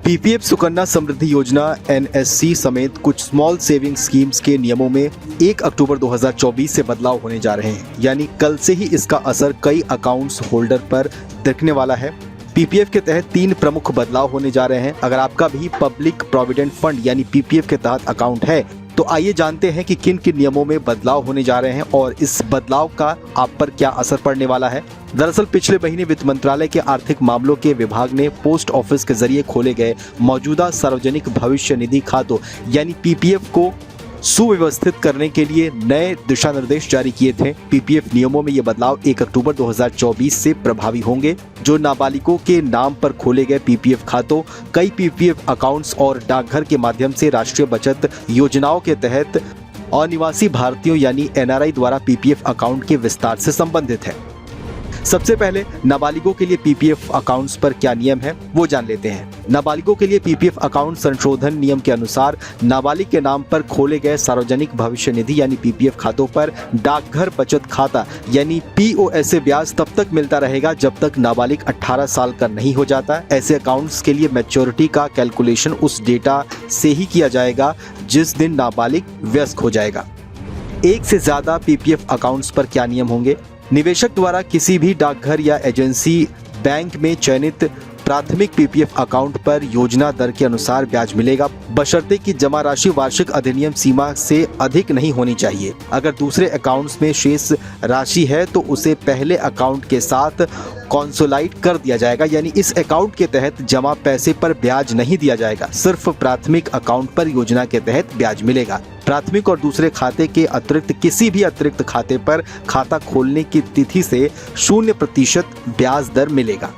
PPF Sukanya Samriddhi योजना NSC समेत कुछ स्मॉल सेविंग स्कीम्स के नियमों में 1 अक्टूबर 2024 से बदलाव होने जा रहे हैं, यानी कल से ही इसका असर कई अकाउंट्स होल्डर पर दिखने वाला है। पीपीएफ के तहत 3 प्रमुख बदलाव होने जा रहे हैं। अगर आपका भी पब्लिक प्रोविडेंट फंड यानी पीपीएफ के तहत अकाउंट है तो आइए जानते हैं कि किन किन नियमों में बदलाव होने जा रहे हैं और इस बदलाव का आप पर क्या असर पड़ने वाला है। दरअसल पिछले महीने वित्त मंत्रालय के आर्थिक मामलों के विभाग ने पोस्ट ऑफिस के जरिए खोले गए मौजूदा सार्वजनिक भविष्य निधि खातों यानी पीपीएफ को सुव्यवस्थित करने के लिए नए दिशा निर्देश जारी किए थे। पीपीएफ नियमों में ये बदलाव 1 अक्टूबर 2024 से प्रभावी होंगे। जो नाबालिगों के नाम पर खोले गए पीपीएफ खातों, कई पीपीएफ अकाउंट्स और डाकघर के माध्यम से राष्ट्रीय बचत योजनाओं के तहत अनिवासी भारतीयों यानी एनआरआई द्वारा पीपीएफ अकाउंट के विस्तार से संबंधित है। सबसे पहले नाबालिगों के लिए पीपीएफ अकाउंट्स पर क्या नियम है वो जान लेते हैं। नाबालिगों के लिए पीपीएफ अकाउंट संशोधन नियम के अनुसार नाबालिग के नाम पर खोले गए सार्वजनिक भविष्य निधि यानी पीपीएफ खातों पर डाकघर बचत खाता यानी पीओएस ब्याज तब तक मिलता रहेगा जब तक नाबालिग 18 साल का नहीं हो जाता। ऐसे अकाउंट्स के लिए मैच्योरिटी का कैलकुलेशन उस डेटा से ही किया जाएगा जिस दिन नाबालिग वयस्क हो जाएगा। एक से ज्यादा पीपीएफ अकाउंट्स पर क्या नियम होंगे। निवेशक द्वारा किसी भी डाकघर या एजेंसी बैंक में चयनित प्राथमिक पीपीएफ अकाउंट पर योजना दर के अनुसार ब्याज मिलेगा, बशर्ते कि जमा राशि वार्षिक अधिनियम सीमा से अधिक नहीं होनी चाहिए। अगर दूसरे अकाउंट्स में शेष राशि है तो उसे पहले अकाउंट के साथ कॉन्सोलाइड कर दिया जाएगा, यानी इस अकाउंट के तहत जमा पैसे पर ब्याज नहीं दिया जाएगा, सिर्फ प्राथमिक अकाउंट पर योजना के तहत ब्याज मिलेगा। प्राथमिक और दूसरे खाते के अतिरिक्त किसी भी अतिरिक्त खाते पर खाता खोलने की तिथि से 0% ब्याज दर मिलेगा।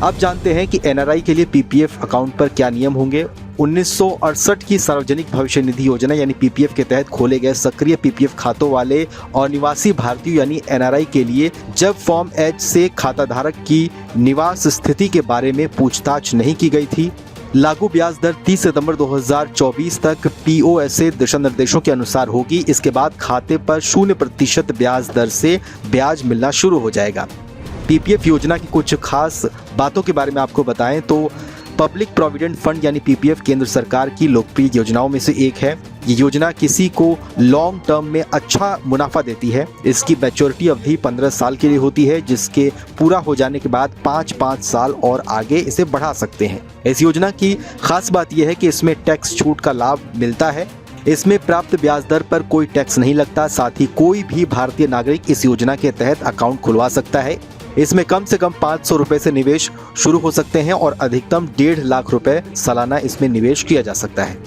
अब जानते हैं कि एनआरआई के लिए पीपीएफ अकाउंट पर क्या नियम होंगे। 1968 की सार्वजनिक भविष्य निधि योजना यानी पीपीएफ के तहत खोले गए सक्रिय पीपीएफ खातों वाले अनिवासी भारतीय यानी एनआरआई के लिए जब फॉर्म एच से खाताधारक की निवास स्थिति के बारे में पूछताछ नहीं की गई थी। लागू ब्याज दर 30 सितंबर 2024 तक पीओएस दिशा निर्देशों के अनुसार होगी। इसके बाद खाते पर 0% ब्याज दर से ब्याज मिलना शुरू हो जाएगा। पीपीएफ योजना की कुछ खास बातों के बारे में आपको बताएं तो पब्लिक प्रोविडेंट फंड यानी पीपीएफ केंद्र सरकार की लोकप्रिय योजनाओं में से एक है। ये योजना किसी को लॉन्ग टर्म में अच्छा मुनाफा देती है। इसकी मैच्योरिटी अवधि 15 साल के लिए होती है, जिसके पूरा हो जाने के बाद 5 साल और आगे इसे बढ़ा सकते हैं। इस योजना की खास बात यह है कि इसमें टैक्स छूट का लाभ मिलता है। इसमें प्राप्त ब्याज दर पर कोई टैक्स नहीं लगता। साथ ही कोई भी भारतीय नागरिक इस योजना के तहत अकाउंट खुलवा सकता है। इसमें कम से कम 500 रुपए से निवेश शुरू हो सकते हैं और अधिकतम 1.5 लाख रुपए सालाना इसमें निवेश किया जा सकता है।